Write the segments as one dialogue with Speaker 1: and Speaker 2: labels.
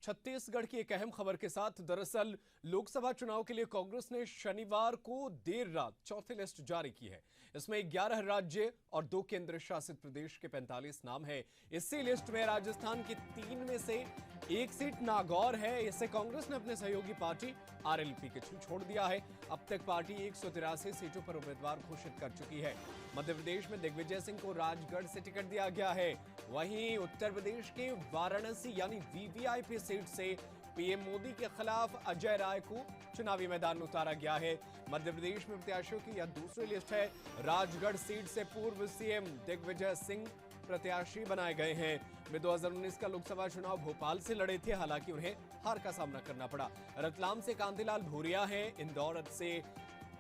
Speaker 1: छत्तीसगढ़ की एक अहम खबर के साथ। दरअसल लोकसभा चुनाव के लिए कांग्रेस ने शनिवार को देर रात चौथी लिस्ट जारी की है। इसमें 11 राज्य और 2 केंद्र शासित प्रदेश के 45 नाम है। इसी लिस्ट में राजस्थान की 3 में से एक सीट नागौर है। इसे कांग्रेस ने अपने सहयोगी पार्टी आरएलपी के छू छोड़ दिया है। अब तक पार्टी 183 सीटों पर उम्मीदवार घोषित कर चुकी है। मध्य प्रदेश में दिग्विजय सिंह को राजगढ़ से टिकट दिया गया है। वहीं उत्तर प्रदेश के वाराणसी यानी वीवीआईपी सीट से पीएम मोदी के खिलाफ अजय राय को चुनावी मैदान में उतारा गया है। मध्य प्रदेश में प्रत्याशियों की यह दूसरी लिस्ट है। राजगढ़ सीट से पूर्व सीएम दिग्विजय सिंह प्रत्याशी बनाए गए हैं। वे 2019 का लोकसभा चुनाव भोपाल से लड़े थे, हालांकि उन्हें हार का सामना करना पड़ा। रतलाम से कांतिलाल भूरिया हैं। इंदौर से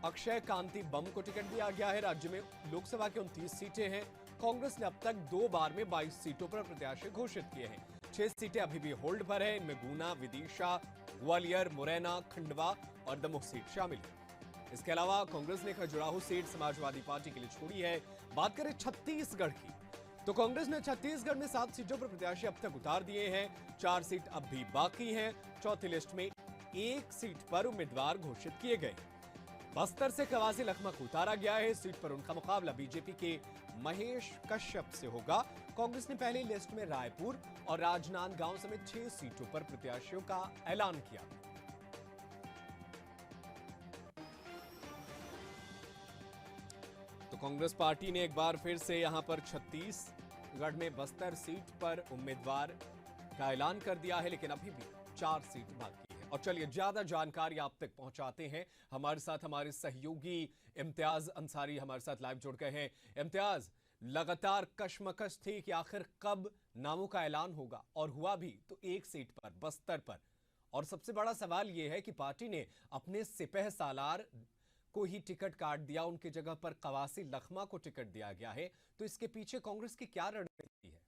Speaker 1: अक्षय कांति बम को टिकट दिया गया है। राज्य में लोकसभा की 29 सीटें हैं। कांग्रेस ने अब तक 2 बार में 22 सीटों पर प्रत्याशी घोषित किए हैं। 6 सीटें अभी भी होल्ड पर है। इनमें गुना, विदिशा, ग्वालियर, मुरैना, खंडवा और दमोह सीट शामिल है। इसके अलावा कांग्रेस ने खजुराहो सीट समाजवादी पार्टी के लिए छोड़ी है। बात करें छत्तीसगढ़ की, तो कांग्रेस ने छत्तीसगढ़ में 7 सीटों पर प्रत्याशी अब तक उतार दिए हैं। 4 सीट अब भी बाकी हैं। चौथी लिस्ट में 1 सीट पर उम्मीदवार घोषित किए गए। बस्तर से कवासी लखमा को उतारा गया है। इस सीट पर उनका मुकाबला बीजेपी के महेश कश्यप से होगा। कांग्रेस ने पहली लिस्ट में रायपुर और राजनांदगांव समेत 6 सीटों पर प्रत्याशियों का ऐलान किया। तो कांग्रेस पार्टी ने एक बार फिर से यहां पर छत्तीसगढ़ में बस्तर सीट पर उम्मीदवार का ऐलान कर दिया है, लेकिन अभी भी 4 सीट बाकी। और चलिए ज्यादा जानकारी आप तक पहुंचाते हैं। हमारे साथ हमारे सहयोगी इम्तियाज अंसारी हमारे साथ लाइव जुड़ गए हैं। इम्तियाज, लगातार कशमकश थी कि आखिर कब नामों का ऐलान होगा, और हुआ भी तो 1 सीट पर, बस्तर पर। और सबसे बड़ा सवाल यह है कि पार्टी ने अपने सिपह सालार को ही टिकट काट दिया, उनकी जगह पर कवासी लखमा को टिकट दिया गया है। तो इसके पीछे कांग्रेस की क्या रणनीति है?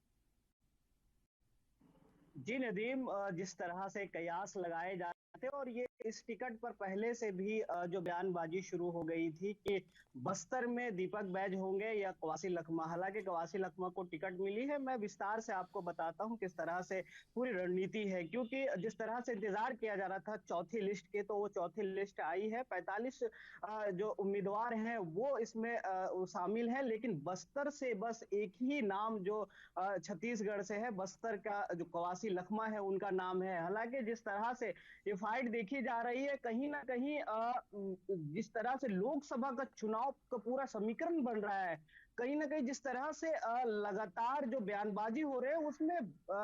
Speaker 2: जी नदीम, जिस तरह से कयास लगाए जा रहे थे और ये इस टिकट पर पहले से भी जो बयानबाजी शुरू हो गई थी कि बस्तर में दीपक बैज होंगे या कवासी लखमा। हालांकि कवासी लखमा को टिकट मिली है। मैं विस्तार से आपको बताता हूं किस तरह से पूरी रणनीति है, क्योंकि जिस तरह से इंतजार किया जा रहा था चौथी लिस्ट के, तो वो चौथी लिस्ट आई है। 45 जो उम्मीदवार हैं वो इसमें शामिल है, लेकिन बस्तर से बस एक ही नाम जो छत्तीसगढ़ से है, बस्तर का जो कवासी लखमा है उनका नाम है। हालांकि जिस तरह से ये फाइट देखी जा रही है, कहीं ना कहीं जिस तरह से लोकसभा का चुनाव का पूरा समीकरण बन रहा है, कहीं ना कहीं जिस तरह से लगातार जो बयानबाजी हो रहे हैं उसमें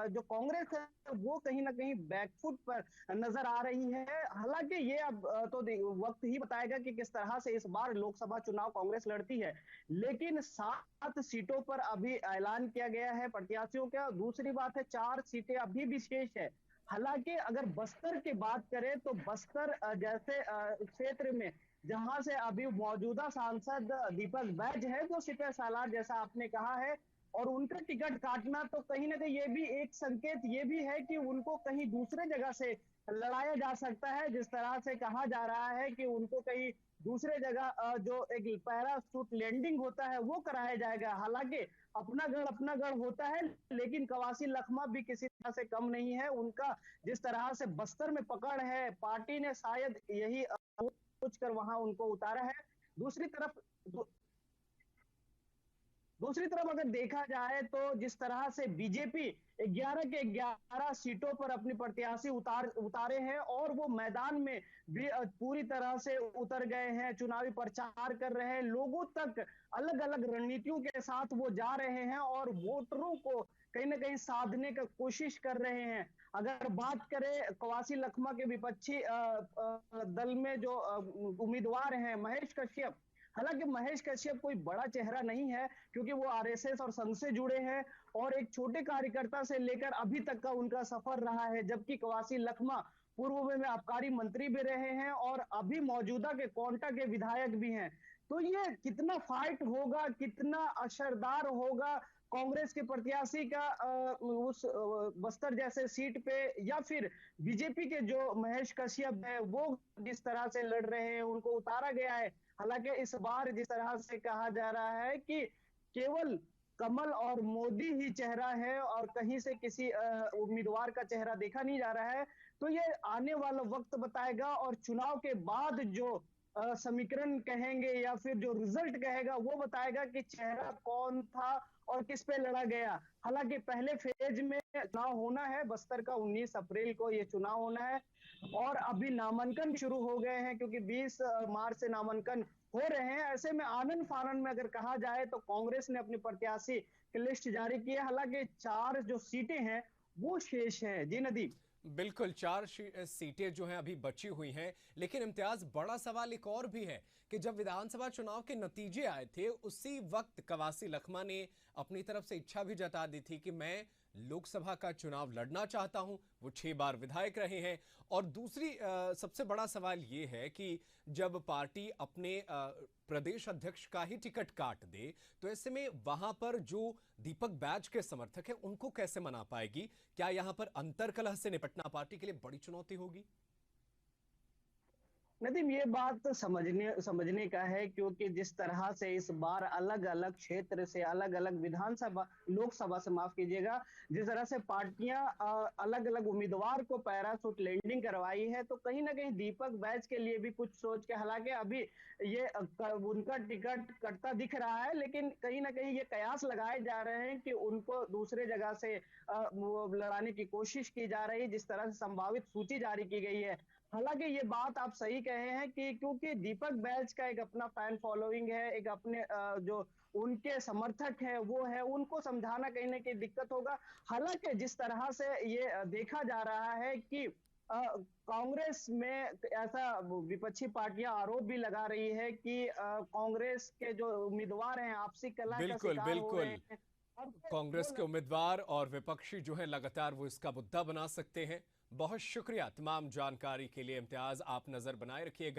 Speaker 2: जो कांग्रेस है वो कहीं ना कहीं बैकफुट पर नजर आ रही है। हालांकि ये अब तो वक्त ही बताएगा कि किस तरह से इस बार लोकसभा चुनाव कांग्रेस लड़ती है, लेकिन 7 सीटों पर अभी ऐलान किया गया है प्रत्याशियों का। दूसरी बात है 4 सीटें अभी भी शेष है। हालांकि अगर बस्तर की बात करें तो बस्तर जैसे क्षेत्र में जहां से अभी मौजूदा सांसद दीपक बैज है जो सिपह सालार जैसा आपने कहा है, और उनका टिकट काटना तो कहीं ना कहीं ये भी एक संकेत ये भी है कि उनको कहीं दूसरे जगह से लड़ाया जा सकता है। जिस तरह से कहा जा रहा है कि उनको कहीं दूसरे जगह जो एक पैराशूट लैंडिंग होता है वो कराया जाएगा। हालांकि अपना गढ़ होता है, लेकिन कवासी लखमा भी किसी तरह से कम नहीं है। उनका जिस तरह से बस्तर में पकड़ है, पार्टी ने शायद यही सोच कर वहां उनको उतारा है। दूसरी तरफ दूसरी तरफ अगर देखा जाए तो जिस तरह से बीजेपी 11 के 11 सीटों पर अपने प्रत्याशी उतारे हैं और वो मैदान में भी पूरी तरह से उतर गए हैं, चुनावी प्रचार कर रहे हैं, लोगों तक अलग अलग रणनीतियों के साथ वो जा रहे हैं और वोटरों को कहीं ना कहीं साधने का कोशिश कर रहे हैं। अगर बात करें कवासी लखमा के विपक्षी दल में जो उम्मीदवार हैं महेश कश्यप, हालांकि महेश कश्यप कोई बड़ा चेहरा नहीं है क्योंकि वो आरएसएस और संघ से जुड़े हैं और एक छोटे कार्यकर्ता से लेकर अभी तक का उनका सफर रहा है, जबकि कवासी लखमा पूर्व में आबकारी मंत्री भी रहे हैं और अभी मौजूदा के कोंटा के विधायक भी हैं। तो ये कितना फाइट होगा, कितना असरदार होगा कांग्रेस के प्रत्याशी का उस बस्तर जैसे सीट पे, या फिर बीजेपी के जो महेश कश्यप है वो जिस तरह से लड़ रहे हैं उनको उतारा गया है। हालांकि इस बार जिस तरह से कहा जा रहा है कि केवल कमल और मोदी ही चेहरा है और कहीं से किसी उम्मीदवार का चेहरा देखा नहीं जा रहा है। तो ये आने वाला वक्त बताएगा और चुनाव के बाद जो समीकरण कहेंगे या फिर जो रिजल्ट कहेगा वो बताएगा कि चेहरा कौन था और किस पे लड़ा गया। हालांकि पहले फेज में चुनाव होना है, बस्तर का 19 अप्रैल को ये चुनाव होना है और अभी नामांकन शुरू हो गए हैं क्योंकि 20 मार्च से नामांकन हो रहे हैं। ऐसे में आनंद फानन में अगर कहा जाए तो कांग्रेस ने अपनी प्रत्याशी की लिस्ट जारी की है। हालांकि 4 जो सीटें हैं वो शेष है। जी नदीम।
Speaker 1: बिल्कुल, चार सीटें जो हैं अभी बची हुई हैं, लेकिन इम्तियाज बड़ा सवाल एक और भी है कि जब विधानसभा चुनाव के नतीजे आए थे उसी वक्त कवासी लखमा ने अपनी तरफ से इच्छा भी जता दी थी कि मैं लोकसभा का चुनाव लड़ना चाहता हूं। वो 6 बार विधायक रहे हैं। और दूसरी सबसे बड़ा सवाल ये है कि जब पार्टी अपने प्रदेश अध्यक्ष का ही टिकट काट दे तो ऐसे में वहां पर जो दीपक बैज के समर्थक हैं उनको कैसे मना पाएगी? क्या यहां पर अंतर्कलह से निपटना पार्टी के लिए बड़ी चुनौती होगी?
Speaker 2: नदीम, ये बात तो समझने का है क्योंकि जिस तरह से इस बार अलग अलग क्षेत्र से अलग अलग विधानसभा लोकसभा से माफ कीजिएगा, जिस तरह से पार्टियां अलग अलग उम्मीदवार को पैराशूट लैंडिंग करवाई है तो कहीं ना कहीं दीपक बैच के लिए भी कुछ सोच के, हालांकि अभी ये उनका टिकट कटता दिख रहा है लेकिन कहीं ना कहीं ये कयास लगाए जा रहे हैं कि उनको दूसरे जगह से वो लड़ाने की कोशिश की जा रही है जिस तरह से संभावित सूची जारी की गई है। हालांकि ये बात आप सही कहे हैं कि क्योंकि दीपक बैच का एक अपना फैन फॉलोइंग है, एक अपने जो उनके समर्थक है वो है, उनको समझाना कहीं ना कहीं दिक्कत होगा। हालांकि जिस तरह से ये देखा जा रहा है कि कांग्रेस में ऐसा विपक्षी पार्टियां आरोप भी लगा रही है कि कांग्रेस के जो उम्मीदवार हैं आपसी कलह का
Speaker 1: बिल्कुल
Speaker 2: शिकार हो रहे
Speaker 1: बिल्कुल।
Speaker 2: हैं। अब
Speaker 1: कांग्रेस के उम्मीदवार और विपक्षी जो है लगातार वो इसका मुद्दा बना सकते हैं। बहुत शुक्रिया तमाम जानकारी के लिए इम्तियाज। आप नजर बनाए रखिएगा।